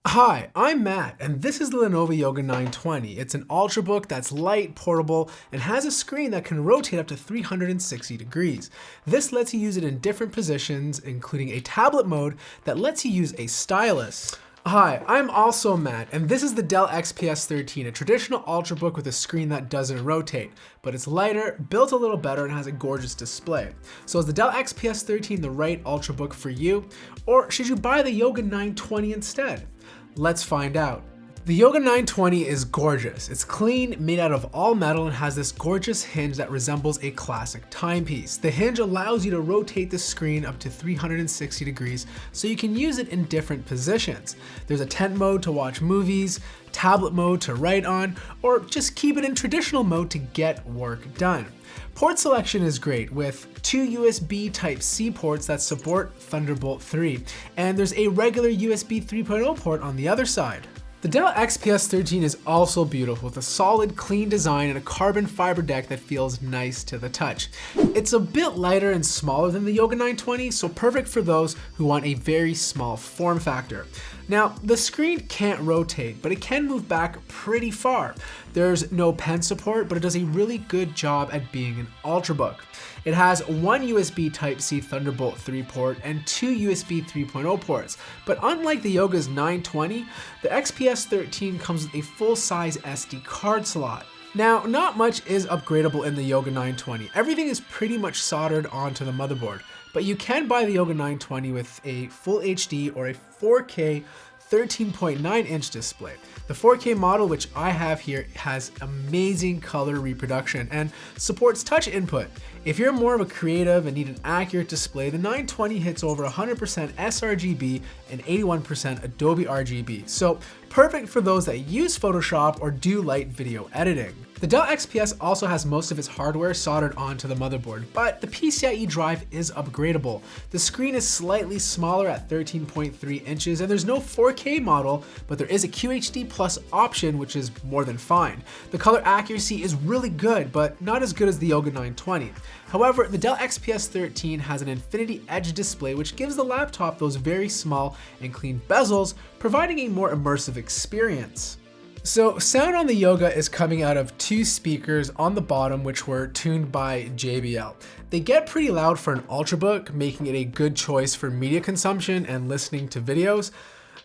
Hi, I'm Matt, and this is the Lenovo Yoga 920. It's an Ultrabook that's light, portable, and has a screen that can rotate up to 360 degrees. This lets you use it in different positions, including a tablet mode that lets you use a stylus. Hi, I'm also Matt, and this is the Dell XPS 13, a traditional Ultrabook with a screen that doesn't rotate, but it's lighter, built a little better, and has a gorgeous display. So is the Dell XPS 13 the right Ultrabook for you, or should you buy the Yoga 920 instead? Let's find out. The Yoga 920 is gorgeous. It's clean, made out of all metal, and has this gorgeous hinge that resembles a classic timepiece. The hinge allows you to rotate the screen up to 360 degrees so you can use it in different positions. There's a tent mode to watch movies, tablet mode to write on, or just keep it in traditional mode to get work done. Port selection is great with two USB Type-C ports that support Thunderbolt 3, and there's a regular USB 3.0 port on the other side. The Dell XPS 13 is also beautiful with a solid, clean design and a carbon fiber deck that feels nice to the touch. It's a bit lighter and smaller than the Yoga 920, so perfect for those who want a very small form factor. Now, the screen can't rotate, but it can move back pretty far. There's no pen support, but it does a really good job at being an Ultrabook. It has one USB Type-C Thunderbolt 3 port and two USB 3.0 ports, but unlike the Yoga's 920, the XPS 13 comes with a full-size SD card slot. Now, not much is upgradable in the Yoga 920. Everything is pretty much soldered onto the motherboard, but you can buy the Yoga 920 with a Full HD or a 4K 13.9-inch display. The 4K model, which I have here, has amazing color reproduction and supports touch input. If you're more of a creative and need an accurate display, the 920 hits over 100% sRGB and 81% Adobe RGB, so perfect for those that use Photoshop or do light video editing. The Dell XPS also has most of its hardware soldered onto the motherboard, but the PCIe drive is upgradable. The screen is slightly smaller at 13.3 inches, and there's no 4K model, but there is a QHD Plus option, which is more than fine. The color accuracy is really good, but not as good as the Yoga 920. However, the Dell XPS 13 has an Infinity Edge display, which gives the laptop those very small and clean bezels, providing a more immersive experience. So sound on the Yoga is coming out of two speakers on the bottom, which were tuned by JBL. They get pretty loud for an Ultrabook, making it a good choice for media consumption and listening to videos.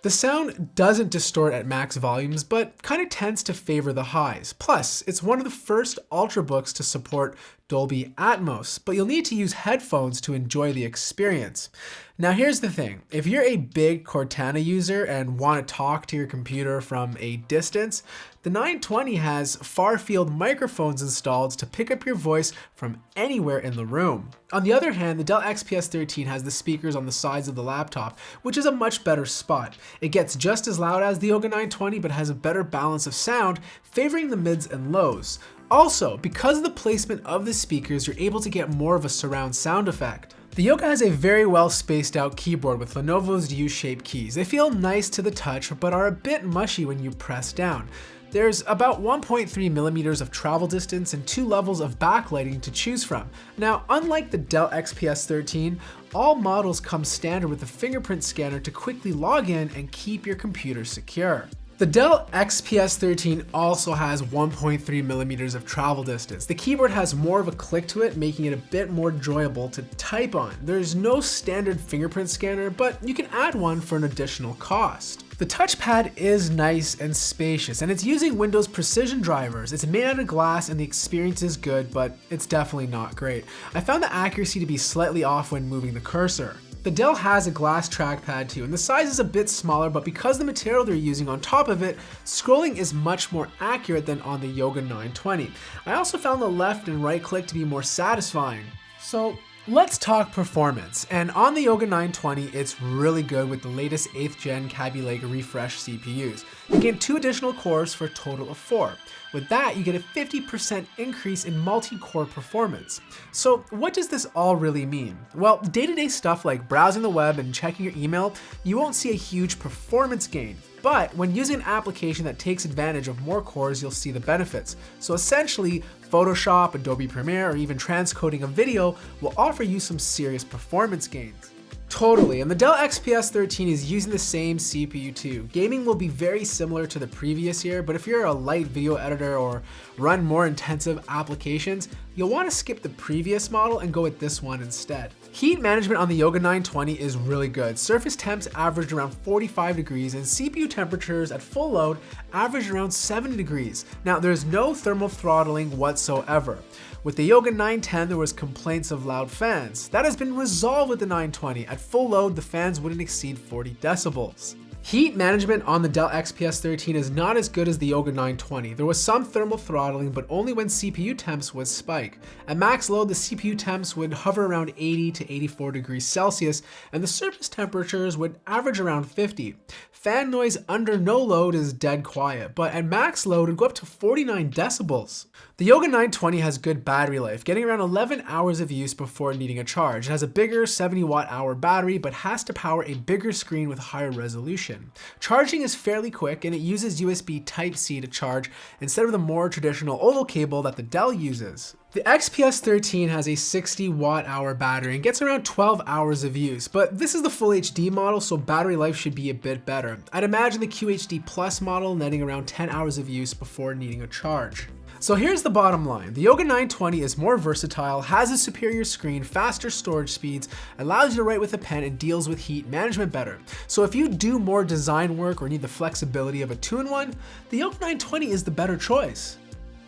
The sound doesn't distort at max volumes, but kind of tends to favor the highs. Plus, it's one of the first Ultrabooks to support Dolby Atmos, but you'll need to use headphones to enjoy the experience. Now here's the thing, if you're a big Cortana user and want to talk to your computer from a distance, the 920 has far-field microphones installed to pick up your voice from anywhere in the room. On the other hand, the Dell XPS 13 has the speakers on the sides of the laptop, which is a much better spot. It gets just as loud as the Yoga 920, but has a better balance of sound, favoring the mids and lows. Also, because of the placement of the speakers, you're able to get more of a surround sound effect. The Yoga has a very well spaced out keyboard with Lenovo's U-shaped keys. They feel nice to the touch, but are a bit mushy when you press down. There's about 1.3 millimeters of travel distance and 2 levels of backlighting to choose from. Now, unlike the Dell XPS 13, all models come standard with a fingerprint scanner to quickly log in and keep your computer secure. The Dell XPS 13 also has 1.3 millimeters of travel distance. The keyboard has more of a click to it, making it a bit more enjoyable to type on. There's no standard fingerprint scanner, but you can add one for an additional cost. The touchpad is nice and spacious, and it's using Windows Precision drivers. It's made out of glass and the experience is good, but it's definitely not great. I found the accuracy to be slightly off when moving the cursor. The Dell has a glass trackpad too, and the size is a bit smaller, but because the material they're using on top of it, scrolling is much more accurate than on the Yoga 920. I also found the left and right click to be more satisfying. So let's talk performance, and on the Yoga 920, it's really good with the latest 8th gen Kaby Lake-R refresh CPUs. You gain 2 additional cores for a total of 4. With that, you get a 50% increase in multi-core performance. So what does this all really mean? Well, day-to-day stuff like browsing the web and checking your email, you won't see a huge performance gain. But when using an application that takes advantage of more cores, you'll see the benefits. So essentially, Photoshop, Adobe Premiere, or even transcoding a video will offer you some serious performance gains. Totally, and the Dell XPS 13 is using the same CPU too. Gaming will be very similar to the previous year, but if you're a light video editor or run more intensive applications, you'll want to skip the previous model and go with this one instead. Heat management on the Yoga 920 is really good. Surface temps average around 45 degrees and CPU temperatures at full load average around 70 degrees. Now, there's no thermal throttling whatsoever. With the Yoga 910, there was complaints of loud fans. That has been resolved with the 920. At full load, the fans wouldn't exceed 40 decibels. Heat management on the Dell XPS 13 is not as good as the Yoga 920. There was some thermal throttling, but only when CPU temps would spike. At max load, the CPU temps would hover around 80 to 84 degrees Celsius, and the surface temperatures would average around 50. Fan noise under no load is dead quiet, but at max load, it would go up to 49 decibels. The Yoga 920 has good battery life, getting around 11 hours of use before needing a charge. It has a bigger 70 watt-hour battery, but has to power a bigger screen with higher resolution. Charging is fairly quick, and it uses USB Type-C to charge instead of the more traditional oval cable that the Dell uses. The XPS 13 has a 60 watt-hour battery and gets around 12 hours of use, but this is the Full HD model, so battery life should be a bit better. I'd imagine the QHD Plus model netting around 10 hours of use before needing a charge. So here's the bottom line. The Yoga 920 is more versatile, has a superior screen, faster storage speeds, allows you to write with a pen, and deals with heat management better. So if you do more design work or need the flexibility of a 2-in-1, the Yoga 920 is the better choice.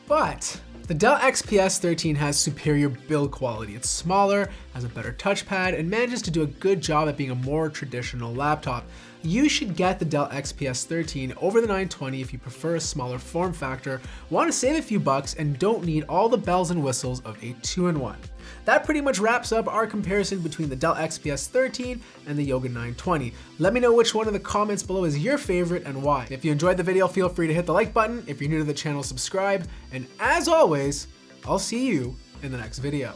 But the Dell XPS 13 has superior build quality. It's smaller, has a better touchpad, and manages to do a good job at being a more traditional laptop. You should get the Dell XPS 13 over the 920 if you prefer a smaller form factor, want to save a few bucks, and don't need all the bells and whistles of a 2-in-1. That pretty much wraps up our comparison between the Dell XPS 13 and the Yoga 920. Let me know which one in the comments below is your favorite and why. If you enjoyed the video, feel free to hit the like button. If you're new to the channel, subscribe. And as always, I'll see you in the next video.